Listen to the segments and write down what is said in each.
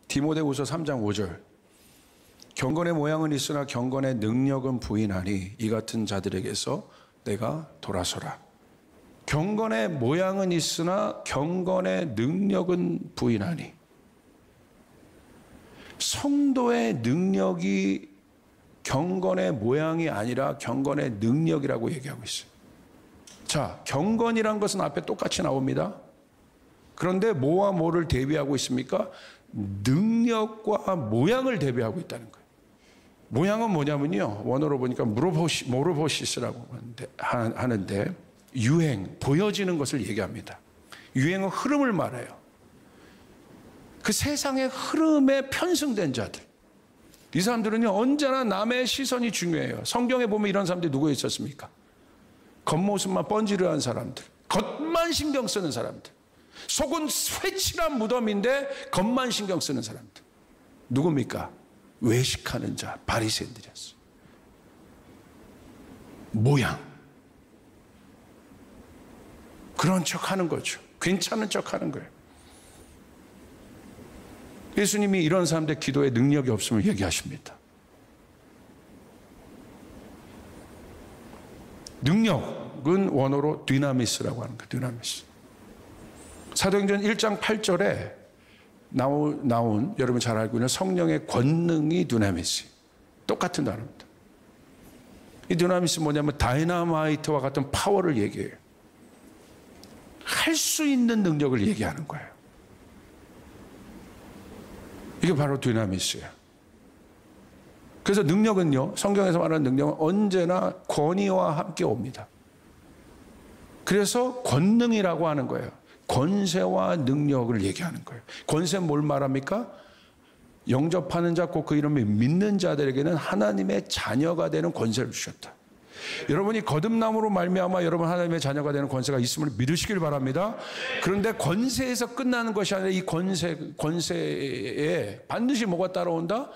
디모데후서 3장 5절. 경건의 모양은 있으나 경건의 능력은 부인하니 이 같은 자들에게서 내가 돌아서라. 경건의 모양은 있으나 경건의 능력은 부인하니. 성도의 능력이 경건의 모양이 아니라 경건의 능력이라고 얘기하고 있어요. 자, 경건이란 것은 앞에 똑같이 나옵니다. 그런데 뭐와 뭐를 대비하고 있습니까? 능력과 모양을 대비하고 있다는 거예요. 모양은 뭐냐면요, 원어로 보니까 모르보시스라고 하는데 유행, 보여지는 것을 얘기합니다. 유행은 흐름을 말해요. 그 세상의 흐름에 편승된 자들, 이 사람들은요 언제나 남의 시선이 중요해요. 성경에 보면 이런 사람들이 누구 있었습니까? 겉모습만 번지르한 사람들, 겉만 신경 쓰는 사람들, 속은 회칠한 무덤인데 겉만 신경 쓰는 사람들. 누굽니까? 외식하는 자, 바리새인들이었어요. 모양, 그런 척하는 거죠. 괜찮은 척하는 거예요. 예수님이 이런 사람들 기도에 능력이 없음을 얘기하십니다. 능력은 원어로 디나미스라고 하는 거예요. 디나미스. 사도행전 1장 8절에 나온 여러분 잘 알고 있는 성령의 권능이 디나미스. 똑같은 단어입니다. 이 디나미스 뭐냐면 다이나마이트와 같은 파워를 얘기해요. 할 수 있는 능력을 얘기하는 거예요. 이게 바로 디나미스예요. 그래서 능력은요, 성경에서 말하는 능력은 언제나 권위와 함께 옵니다. 그래서 권능이라고 하는 거예요. 권세와 능력을 얘기하는 거예요. 권세는 뭘 말합니까? 영접하는 자, 곧 그 이름을 믿는 자들에게는 하나님의 자녀가 되는 권세를 주셨다. 여러분이 거듭남으로 말미암아 여러분 하나님의 자녀가 되는 권세가 있음을 믿으시길 바랍니다. 그런데 권세에서 끝나는 것이 아니라 이 권세에 반드시 뭐가 따라온다?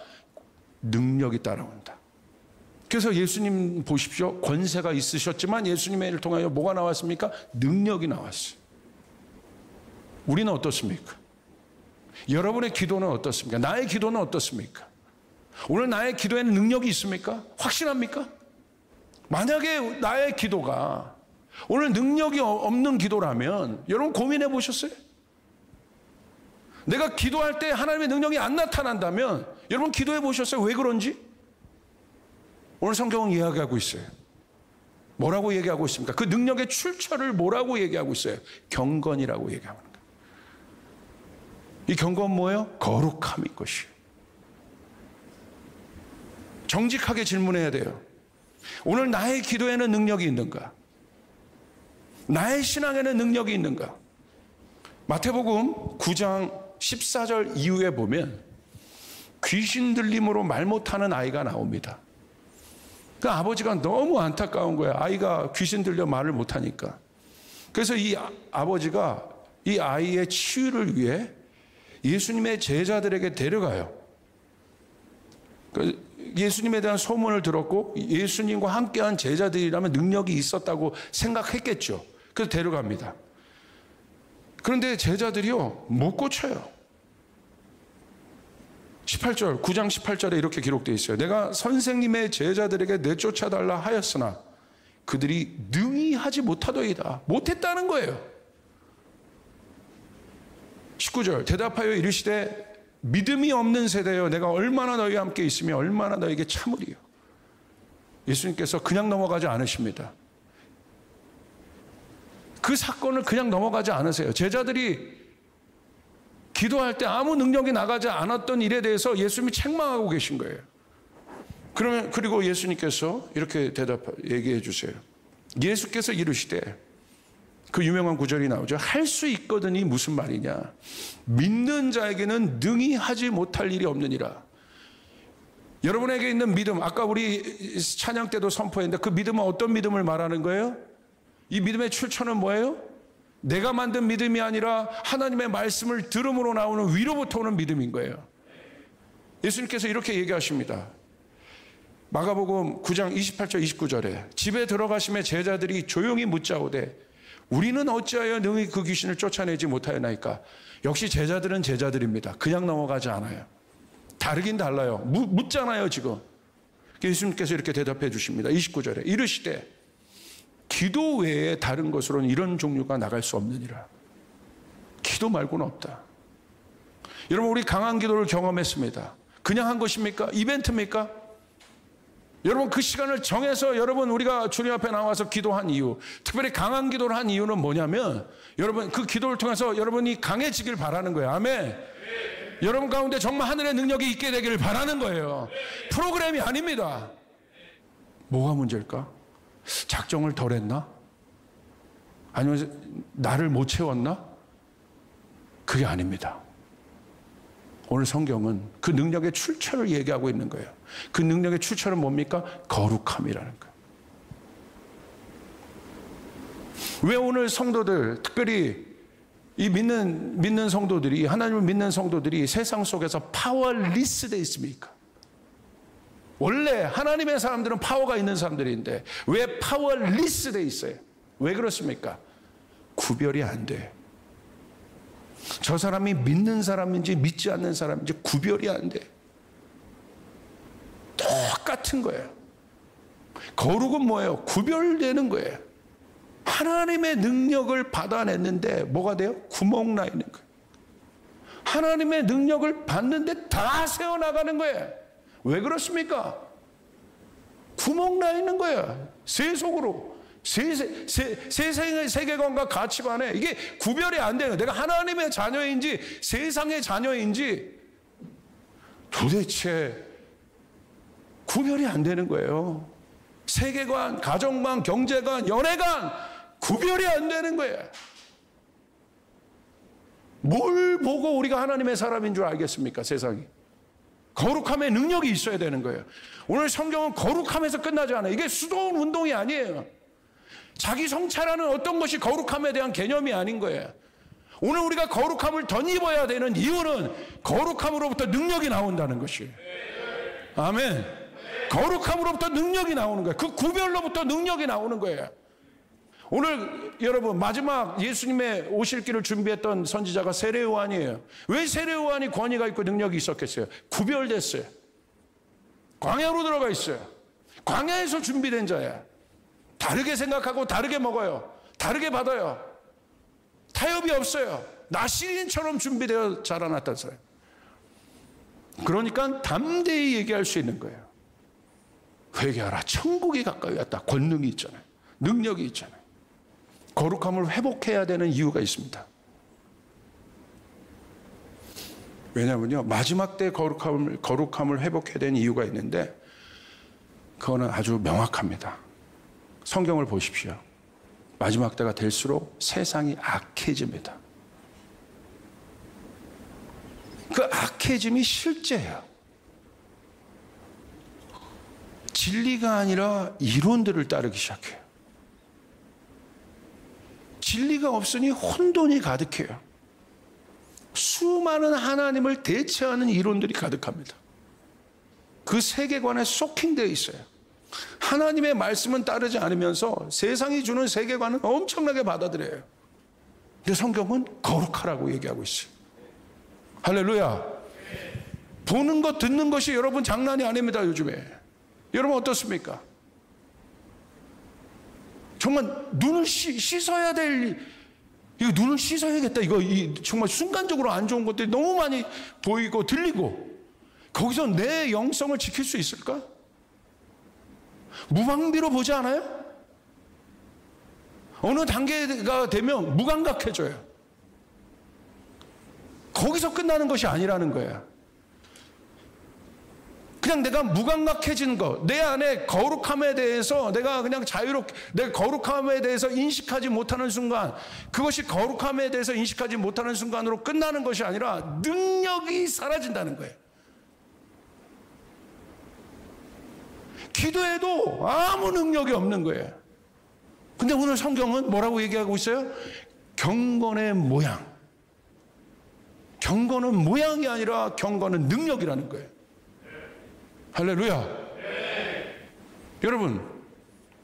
능력이 따라온다. 그래서 예수님 보십시오. 권세가 있으셨지만 예수님의 일을 통하여 뭐가 나왔습니까? 능력이 나왔어요. 우리는 어떻습니까? 여러분의 기도는 어떻습니까? 나의 기도는 어떻습니까? 오늘 나의 기도에는 능력이 있습니까? 확신합니까? 만약에 나의 기도가 오늘 능력이 없는 기도라면 여러분 고민해 보셨어요? 내가 기도할 때 하나님의 능력이 안 나타난다면 여러분 기도해 보셨어요? 왜 그런지? 오늘 성경은 이야기하고 있어요. 뭐라고 얘기하고 있습니까? 그 능력의 출처를 뭐라고 얘기하고 있어요? 경건이라고 얘기하는 거예요. 이 경건 뭐예요? 거룩함인 것이에요. 정직하게 질문해야 돼요. 오늘 나의 기도에는 능력이 있는가? 나의 신앙에는 능력이 있는가? 마태복음 9장 14절 이후에 보면 귀신 들림으로 말 못하는 아이가 나옵니다. 그 아버지가 너무 안타까운 거예요. 아이가 귀신 들려 말을 못하니까. 그래서 이 아버지가 이 아이의 치유를 위해 예수님의 제자들에게 데려가요. 예수님에 대한 소문을 들었고 예수님과 함께한 제자들이라면 능력이 있었다고 생각했겠죠. 그래서 데려갑니다. 그런데 제자들이요 못 고쳐요. 18절, 9장 18절에 이렇게 기록되어 있어요. 내가 선생님의 제자들에게 내쫓아달라 하였으나 그들이 능히 하지 못하더이다. 못했다는 거예요. 19절, 대답하여 이르시되 믿음이 없는 세대여 내가 얼마나 너희와 함께 있으며 얼마나 너희에게 참으리요. 예수님께서 그냥 넘어가지 않으십니다. 그 사건을 그냥 넘어가지 않으세요. 제자들이 기도할 때 아무 능력이 나가지 않았던 일에 대해서 예수님이 책망하고 계신 거예요. 그리고 예수님께서 이렇게 얘기해 주세요. 예수께서 이르시되, 그 유명한 구절이 나오죠. 할 수 있거든이 무슨 말이냐? 믿는 자에게는 능히 하지 못할 일이 없느니라. 여러분에게 있는 믿음, 아까 우리 찬양 때도 선포했는데 그 믿음은 어떤 믿음을 말하는 거예요? 이 믿음의 출처는 뭐예요? 내가 만든 믿음이 아니라 하나님의 말씀을 들음으로 나오는 위로부터 오는 믿음인 거예요. 예수님께서 이렇게 얘기하십니다. 마가복음 9장 28절 29절에 집에 들어가심에 제자들이 조용히 묻자오되 우리는 어찌하여 능히 그 귀신을 쫓아내지 못하였나이까? 역시 제자들은 제자들입니다. 그냥 넘어가지 않아요. 다르긴 달라요. 묻잖아요, 지금. 예수님께서 이렇게 대답해 주십니다. 29절에 이르시되 기도 외에 다른 것으로는 이런 종류가 나갈 수 없느니라. 기도 말고는 없다. 여러분, 우리 강한 기도를 경험했습니다. 그냥 한 것입니까? 이벤트입니까? 여러분, 그 시간을 정해서 여러분 우리가 주님 앞에 나와서 기도한 이유, 특별히 강한 기도를 한 이유는 뭐냐면 여러분 그 기도를 통해서 여러분이 강해지길 바라는 거예요. 아멘. 여러분 가운데 정말 하늘의 능력이 있게 되기를 바라는 거예요. 프로그램이 아닙니다. 뭐가 문제일까? 작정을 덜 했나? 아니면 나를 못 채웠나? 그게 아닙니다. 오늘 성경은 그 능력의 출처를 얘기하고 있는 거예요. 그 능력의 출처는 뭡니까? 거룩함이라는 거예요. 왜 오늘 성도들, 특별히 이 믿는 성도들이, 하나님을 믿는 성도들이 세상 속에서 파워리스 돼 있습니까? 원래 하나님의 사람들은 파워가 있는 사람들인데 왜 파워리스 돼 있어요? 왜 그렇습니까? 구별이 안 돼. 저 사람이 믿는 사람인지 믿지 않는 사람인지 구별이 안 돼. 똑같은 거예요. 거룩은 뭐예요? 구별되는 거예요. 하나님의 능력을 받아냈는데 뭐가 돼요? 구멍 나 있는 거예요. 하나님의 능력을 받는데 다 새어나가는 거예요. 왜 그렇습니까? 구멍 나 있는 거예요. 세속으로. 세상의 세계관과 가치관에 이게 구별이 안 돼요. 내가 하나님의 자녀인지 세상의 자녀인지 도대체 구별이 안 되는 거예요. 세계관, 가정관, 경제관, 연애관 구별이 안 되는 거예요. 뭘 보고 우리가 하나님의 사람인 줄 알겠습니까? 세상이. 거룩함의 능력이 있어야 되는 거예요. 오늘 성경은 거룩함에서 끝나지 않아요. 이게 수도원 운동이 아니에요. 자기 성찰하는 어떤 것이 거룩함에 대한 개념이 아닌 거예요. 오늘 우리가 거룩함을 덧입어야 되는 이유는 거룩함으로부터 능력이 나온다는 것이에요. 아멘. 거룩함으로부터 능력이 나오는 거예요. 그 구별로부터 능력이 나오는 거예요. 오늘 여러분 마지막 예수님의 오실 길을 준비했던 선지자가 세례 요한이에요. 왜 세례 요한이 권위가 있고 능력이 있었겠어요? 구별됐어요. 광야로 들어가 있어요. 광야에서 준비된 자예요. 다르게 생각하고 다르게 먹어요. 다르게 받아요. 타협이 없어요. 나시린처럼 준비되어 자라났다는 사람. 그러니까 담대히 얘기할 수 있는 거예요. 회개하라. 천국이 가까이 왔다. 권능이 있잖아요. 능력이 있잖아요. 거룩함을 회복해야 되는 이유가 있습니다. 왜냐하면요, 마지막 때 거룩함을 회복해야 되는 이유가 있는데 그거는 아주 명확합니다. 성경을 보십시오. 마지막 때가 될수록 세상이 악해집니다. 그 악해짐이 실제예요. 진리가 아니라 이론들을 따르기 시작해요. 진리가 없으니 혼돈이 가득해요. 수많은 하나님을 대체하는 이론들이 가득합니다. 그 세계관에 소킹되어 있어요. 하나님의 말씀은 따르지 않으면서 세상이 주는 세계관은 엄청나게 받아들여요. 근데 성경은 거룩하라고 얘기하고 있어요. 할렐루야. 보는 것, 듣는 것이 여러분 장난이 아닙니다, 요즘에. 여러분 어떻습니까? 정말 눈을 씻어야 될, 이거 눈을 씻어야겠다. 이거 정말 순간적으로 안 좋은 것들이 너무 많이 보이고 들리고, 거기서 내 영성을 지킬 수 있을까? 무방비로 보지 않아요? 어느 단계가 되면 무감각해져요. 거기서 끝나는 것이 아니라는 거예요. 그냥 내가 무감각해지는 것, 내 안에 거룩함에 대해서 내가 그냥 자유롭게, 내 거룩함에 대해서 인식하지 못하는 순간, 그것이 거룩함에 대해서 인식하지 못하는 순간으로 끝나는 것이 아니라 능력이 사라진다는 거예요. 기도해도 아무 능력이 없는 거예요. 근데 오늘 성경은 뭐라고 얘기하고 있어요? 경건의 모양. 경건은 모양이 아니라 경건은 능력이라는 거예요. 할렐루야. 여러분,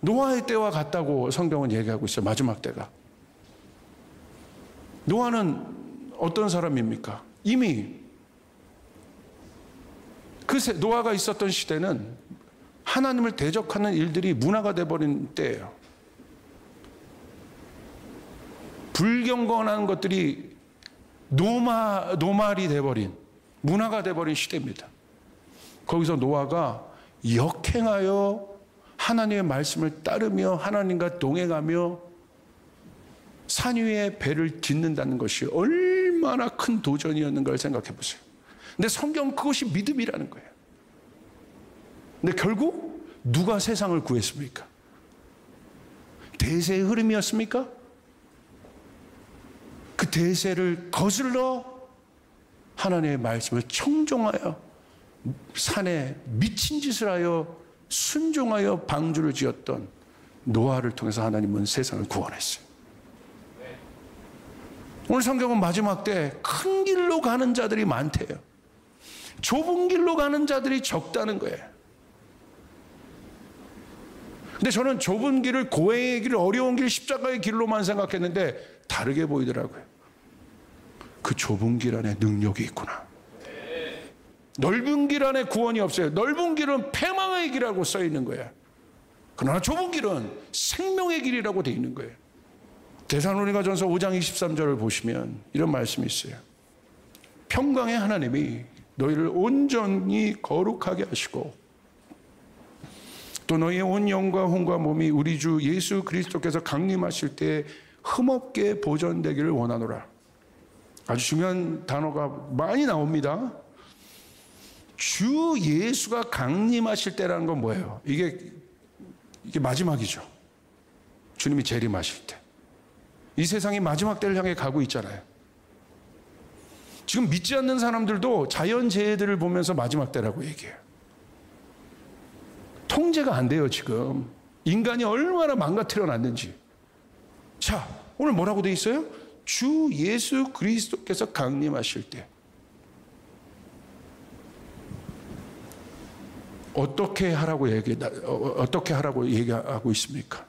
노아의 때와 같다고 성경은 얘기하고 있어요. 마지막 때가. 노아는 어떤 사람입니까? 이미 그 노아가 있었던 시대는 하나님을 대적하는 일들이 문화가 돼버린 때예요. 불경건한 것들이 노말이 돼버린, 문화가 돼버린 시대입니다. 거기서 노아가 역행하여 하나님의 말씀을 따르며 하나님과 동행하며 산 위에 배를 짓는다는 것이 얼마나 큰 도전이었는가를 생각해 보세요. 근데 성경은 그것이 믿음이라는 거예요. 근데 결국 누가 세상을 구했습니까? 대세의 흐름이었습니까? 그 대세를 거슬러 하나님의 말씀을 청종하여 산에 미친 짓을 하여 순종하여 방주를 지었던 노아를 통해서 하나님은 세상을 구원했어요. 오늘 성경은 마지막 때 큰 길로 가는 자들이 많대요. 좁은 길로 가는 자들이 적다는 거예요. 근데 저는 좁은 길을, 고행의 길, 어려운 길, 십자가의 길로만 생각했는데 다르게 보이더라고요. 그 좁은 길 안에 능력이 있구나. 넓은 길 안에 구원이 없어요. 넓은 길은 패망의 길이라고 써 있는 거예요. 그러나 좁은 길은 생명의 길이라고 돼 있는 거예요. 데살로니가전서 5장 23절을 보시면 이런 말씀이 있어요. 평강의 하나님이 너희를 온전히 거룩하게 하시고 또 너희의 온 영과 혼과 몸이 우리 주 예수 그리스도께서 강림하실 때 흠없게 보존되기를 원하노라. 아주 중요한 단어가 많이 나옵니다. 주 예수가 강림하실 때라는 건 뭐예요? 이게 마지막이죠. 주님이 재림하실 때. 이 세상이 마지막 때를 향해 가고 있잖아요. 지금 믿지 않는 사람들도 자연재해들을 보면서 마지막 때라고 얘기해요. 통제가 안 돼요, 지금. 인간이 얼마나 망가뜨려 놨는지. 자, 오늘 뭐라고 돼 있어요? 주 예수 그리스도께서 강림하실 때. 어떻게 하라고 얘기하고 있습니까?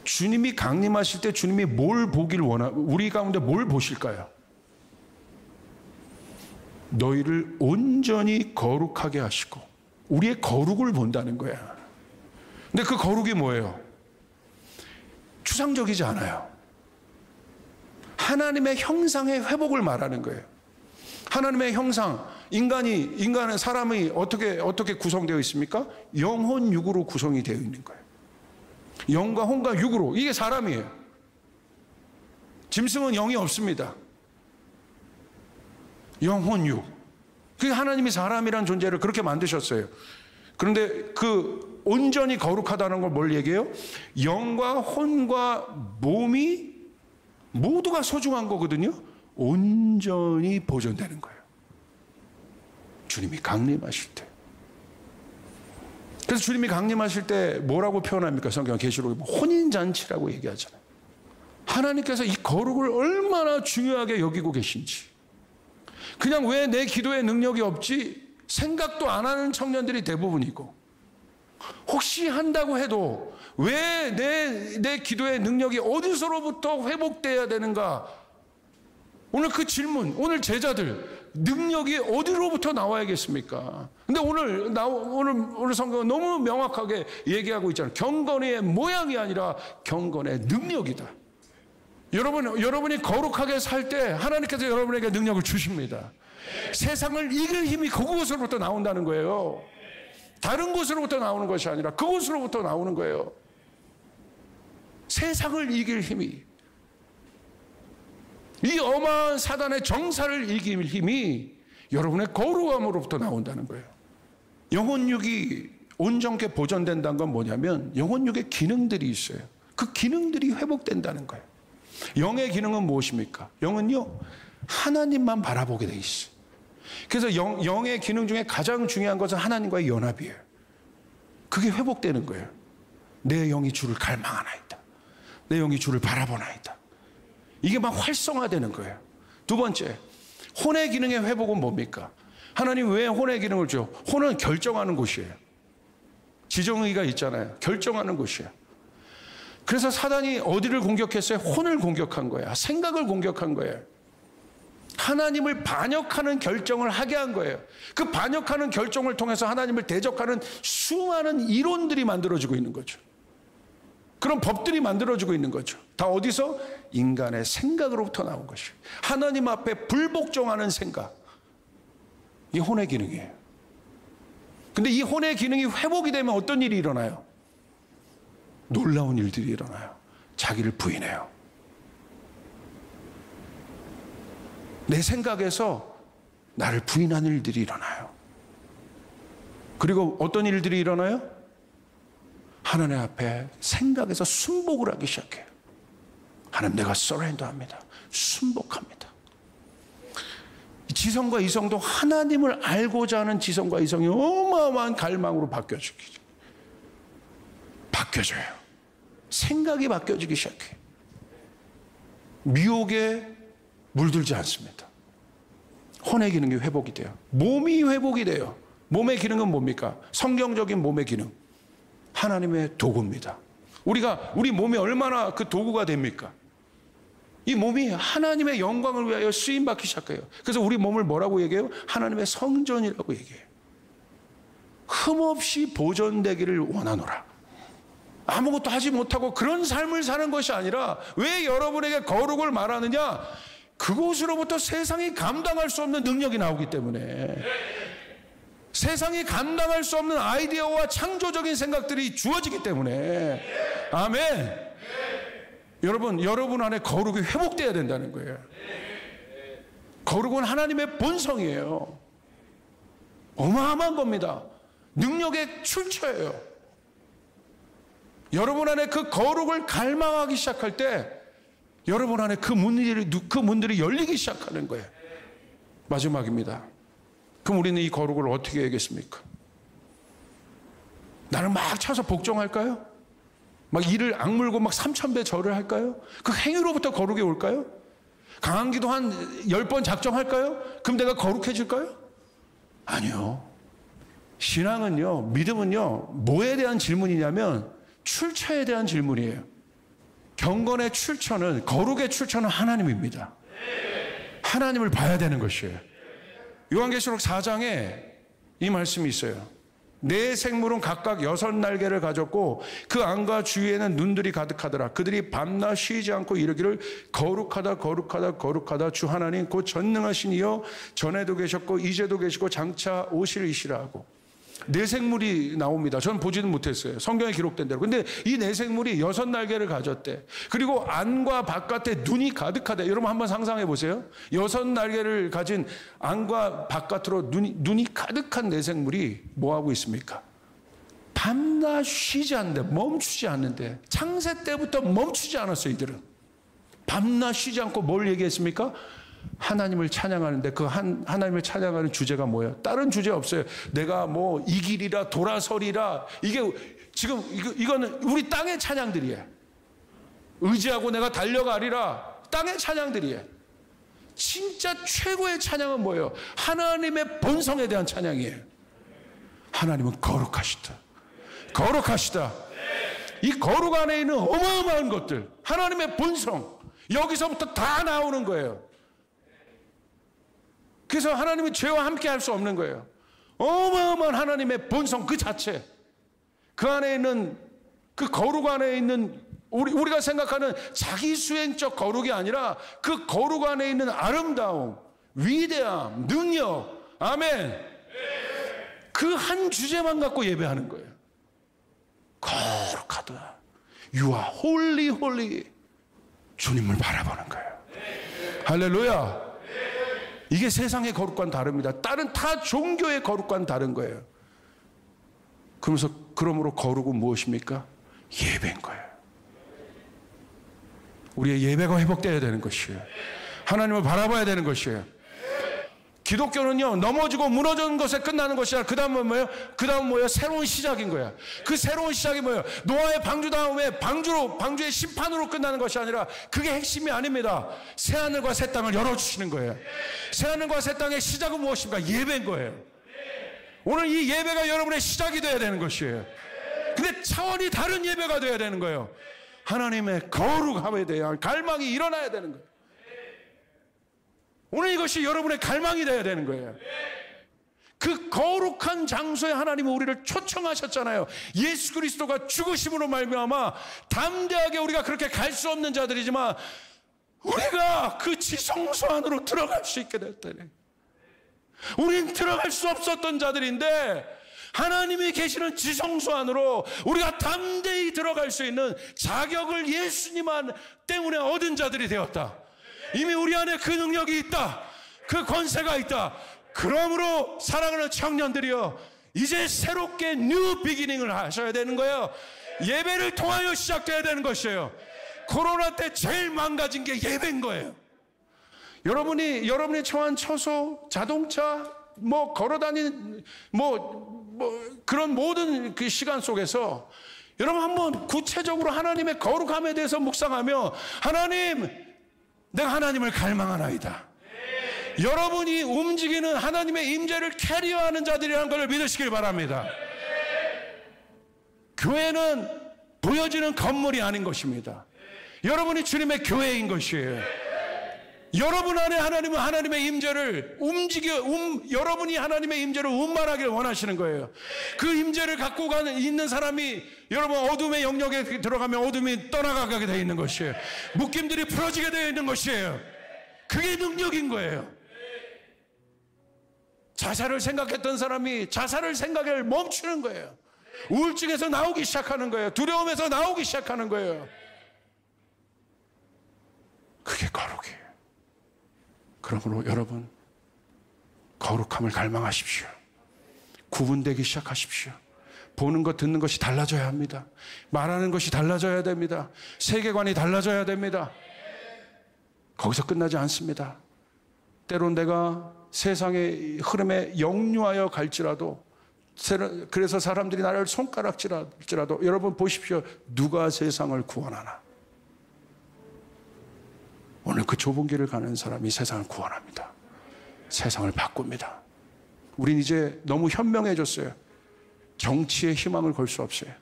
주님이 강림하실 때 주님이 뭘 보길 우리 가운데 뭘 보실까요? 너희를 온전히 거룩하게 하시고 우리의 거룩을 본다는 거야. 근데 그 거룩이 뭐예요? 추상적이지 않아요. 하나님의 형상의 회복을 말하는 거예요. 하나님의 형상, 인간의 사람이 어떻게 구성되어 있습니까? 영혼 육으로 구성이 되어 있는 거예요. 영과 혼과 육으로. 이게 사람이에요. 짐승은 영이 없습니다. 영혼 육. 그게 하나님이 사람이란 존재를 그렇게 만드셨어요. 그런데 그 온전히 거룩하다는 걸 뭘 얘기해요? 영과 혼과 몸이 모두가 소중한 거거든요. 온전히 보존되는 거예요. 주님이 강림하실 때. 그래서 주님이 강림하실 때 뭐라고 표현합니까? 성경 계시록에 혼인잔치라고 얘기하잖아요. 하나님께서 이 거룩을 얼마나 중요하게 여기고 계신지. 그냥 왜 내 기도에 능력이 없지? 생각도 안 하는 청년들이 대부분이고, 혹시 한다고 해도 왜 내 기도의 능력이 어디서로부터 회복돼야 되는가? 오늘 그 질문, 오늘 제자들 능력이 어디로부터 나와야겠습니까? 근데 오늘 성경은 너무 명확하게 얘기하고 있잖아요. 경건의 모양이 아니라 경건의 능력이다. 여러분이 거룩하게 살 때 하나님께서 여러분에게 능력을 주십니다. 세상을 이길 힘이 그곳으로부터 나온다는 거예요. 다른 곳으로부터 나오는 것이 아니라 그곳으로부터 나오는 거예요. 세상을 이길 힘이, 이 어마한 사단의 정사를 이길 힘이 여러분의 거룩함으로부터 나온다는 거예요. 영혼육이 온전케 보존된다는 건 뭐냐면 영혼육의 기능들이 있어요. 그 기능들이 회복된다는 거예요. 영의 기능은 무엇입니까? 영은요, 하나님만 바라보게 돼 있어요. 그래서 영의 기능 중에 가장 중요한 것은 하나님과의 연합이에요. 그게 회복되는 거예요. 내 영이 주를 갈망하나이다. 내 영이 주를 바라보나이다. 이게 막 활성화되는 거예요. 두 번째, 혼의 기능의 회복은 뭡니까? 하나님 왜 혼의 기능을 줘요? 혼은 결정하는 곳이에요. 지정의가 있잖아요. 결정하는 곳이에요. 그래서 사단이 어디를 공격했어요? 혼을 공격한 거야. 생각을 공격한 거예요. 하나님을 반역하는 결정을 하게 한 거예요. 그 반역하는 결정을 통해서 하나님을 대적하는 수많은 이론들이 만들어지고 있는 거죠. 그런 법들이 만들어지고 있는 거죠. 다 어디서? 인간의 생각으로부터 나온 것이에요. 하나님 앞에 불복종하는 생각. 이게 혼의 기능이에요. 근데 이 혼의 기능이 회복이 되면 어떤 일이 일어나요? 놀라운 일들이 일어나요. 자기를 부인해요. 내 생각에서 나를 부인하는 일들이 일어나요. 그리고 어떤 일들이 일어나요? 하나님 앞에 생각에서 순복을 하기 시작해요. 하나님, 내가 서렌더합니다. 순복합니다. 지성과 이성도 하나님을 알고자 하는 지성과 이성이 어마어마한 갈망으로 바뀌어져요. 생각이 바뀌어지기 시작해요. 미혹에 물들지 않습니다. 혼의 기능이 회복이 돼요. 몸이 회복이 돼요. 몸의 기능은 뭡니까? 성경적인 몸의 기능. 하나님의 도구입니다. 우리 몸이 얼마나 그 도구가 됩니까? 이 몸이 하나님의 영광을 위하여 쓰임받기 시작해요. 그래서 우리 몸을 뭐라고 얘기해요? 하나님의 성전이라고 얘기해요. 흠없이 보존되기를 원하노라. 아무것도 하지 못하고 그런 삶을 사는 것이 아니라, 왜 여러분에게 거룩을 말하느냐? 그곳으로부터 세상이 감당할 수 없는 능력이 나오기 때문에, 세상이 감당할 수 없는 아이디어와 창조적인 생각들이 주어지기 때문에. 아멘. 여러분 안에 거룩이 회복돼야 된다는 거예요. 거룩은 하나님의 본성이에요. 어마어마한 겁니다. 능력의 출처예요. 여러분 안에 그 거룩을 갈망하기 시작할 때 여러분 안에 그 문들이 열리기 시작하는 거예요. 마지막입니다. 그럼 우리는 이 거룩을 어떻게 해야겠습니까? 나를 막 차서 복종할까요? 막 이를 악물고 막 3000배 절을 할까요? 그 행위로부터 거룩이 올까요? 강한 기도 한 10번 작정할까요? 그럼 내가 거룩해질까요? 아니요. 신앙은요, 믿음은요, 뭐에 대한 질문이냐면 출처에 대한 질문이에요. 경건의 출처는, 거룩의 출처는 하나님입니다. 하나님을 봐야 되는 것이에요. 요한계시록 4장에 이 말씀이 있어요. 네 생물은 각각 6날개를 가졌고 그 안과 주위에는 눈들이 가득하더라. 그들이 밤낮 쉬지 않고 이르기를 거룩하다 거룩하다 거룩하다 주 하나님 곧 전능하신 이여 전에도 계셨고 이제도 계시고 장차 오실 이시라 하고. 네 생물이 나옵니다. 저는 보지는 못했어요. 성경에 기록된 대로. 근데 이 네 생물이 6날개를 가졌대. 그리고 안과 바깥에 눈이 가득하대. 여러분 한번 상상해 보세요. 6날개를 가진 안과 바깥으로 눈이 가득한 네 생물이 뭐하고 있습니까? 밤낮 쉬지 않는데, 멈추지 않는데, 창세 때부터 멈추지 않았어요. 이들은 밤낮 쉬지 않고 뭘 얘기했습니까? 하나님을 찬양하는데, 그 하나님을 찬양하는 주제가 뭐예요? 다른 주제 없어요. 내가 뭐 이 길이라 돌아서리라. 이게 지금 이거는 우리 땅의 찬양들이에요. 의지하고 내가 달려가리라. 땅의 찬양들이에요. 진짜 최고의 찬양은 뭐예요? 하나님의 본성에 대한 찬양이에요. 하나님은 거룩하시다. 거룩하시다. 이 거룩 안에 있는 어마어마한 것들, 하나님의 본성, 여기서부터 다 나오는 거예요. 그래서 하나님이 죄와 함께 할 수 없는 거예요. 어마어마한 하나님의 본성 그 자체, 그 안에 있는 그 거룩 안에 있는 우리가 생각하는 자기수행적 거룩이 아니라 그 거룩 안에 있는 아름다움, 위대함, 능력, 아멘. 그 한 주제만 갖고 예배하는 거예요. 거룩하다. You are holy, holy. 주님을 바라보는 거예요. 할렐루야. 이게 세상의 거룩과는 다릅니다. 다른 타 종교의 거룩과는 다른 거예요. 그러므로 거룩은 무엇입니까? 예배인 거예요. 우리의 예배가 회복되어야 되는 것이에요. 하나님을 바라봐야 되는 것이에요. 기독교는요, 넘어지고 무너지는 것에 끝나는 것이 아니라 그 다음은 뭐예요? 그 다음은 뭐예요? 새로운 시작인 거야. 그 새로운 시작이 뭐예요? 노아의 방주 다음에 방주의 심판으로 끝나는 것이 아니라 그게 핵심이 아닙니다. 새하늘과 새 땅을 열어주시는 거예요. 새하늘과 새 땅의 시작은 무엇입니까? 예배인 거예요. 오늘 이 예배가 여러분의 시작이 되어야 되는 것이에요. 근데 차원이 다른 예배가 되어야 되는 거예요. 하나님의 거룩함에 대한 갈망이 일어나야 되는 거예요. 오늘 이것이 여러분의 갈망이 되어야 되는 거예요. 그 거룩한 장소에 하나님은 우리를 초청하셨잖아요. 예수 그리스도가 죽으심으로 말미암아 담대하게 우리가 그렇게 갈 수 없는 자들이지만 우리가 그 지성소 안으로 들어갈 수 있게 됐다네. 우린 들어갈 수 없었던 자들인데 하나님이 계시는 지성소 안으로 우리가 담대히 들어갈 수 있는 자격을 예수님 때문에 얻은 자들이 되었다. 이미 우리 안에 그 능력이 있다. 그 권세가 있다. 그러므로 사랑하는 청년들이여, 이제 새롭게 뉴 비기닝을 하셔야 되는 거예요. 예배를 통하여 시작돼야 되는 것이에요. 코로나 때 제일 망가진 게 예배인 거예요. 여러분이 처한 처소, 자동차, 걸어다니는 그런 모든 그 시간 속에서 여러분 한번 구체적으로 하나님의 거룩함에 대해서 묵상하며, 하나님, 내가 하나님을 갈망하나이다. 여러분이 움직이는 하나님의 임재를 캐리어하는 자들이라는 걸 믿으시길 바랍니다. 교회는 보여지는 건물이 아닌 것입니다. 여러분이 주님의 교회인 것이에요. 여러분 안에 하나님은 하나님의 임재를 여러분이 하나님의 임재를 운반하기를 원하시는 거예요. 그 임재를 갖고 있는 사람이 여러분 어둠의 영역에 들어가면 어둠이 떠나가게 되어 있는 것이에요. 묶임들이 풀어지게 되어 있는 것이에요. 그게 능력인 거예요. 자살을 생각했던 사람이 자살을 생각을 멈추는 거예요. 우울증에서 나오기 시작하는 거예요. 두려움에서 나오기 시작하는 거예요. 그게 거룩이에요. 그러므로 여러분, 거룩함을 갈망하십시오. 구분되기 시작하십시오. 보는 것, 듣는 것이 달라져야 합니다. 말하는 것이 달라져야 됩니다. 세계관이 달라져야 됩니다. 거기서 끝나지 않습니다. 때론 내가 세상의 흐름에 역류하여 갈지라도, 그래서 사람들이 나를 손가락질할지라도, 여러분 보십시오. 누가 세상을 구원하나? 오늘 그 좁은 길을 가는 사람이 세상을 구원합니다. 세상을 바꿉니다. 우린 이제 너무 현명해졌어요. 정치에 희망을 걸 수 없어요.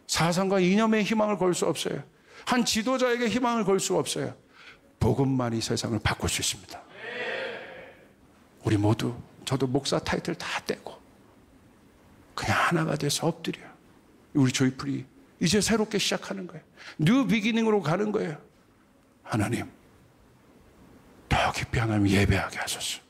사상과 이념에 희망을 걸 수 없어요. 한 지도자에게 희망을 걸 수 없어요. 복음만이 세상을 바꿀 수 있습니다. 우리 모두, 저도 목사 타이틀 다 떼고 그냥 하나가 돼서 엎드려. 우리 조이풀이 이제 새롭게 시작하는 거예요. 뉴 비기닝으로 가는 거예요. 하나님, 더 깊이 하나님 예배하게 하소서.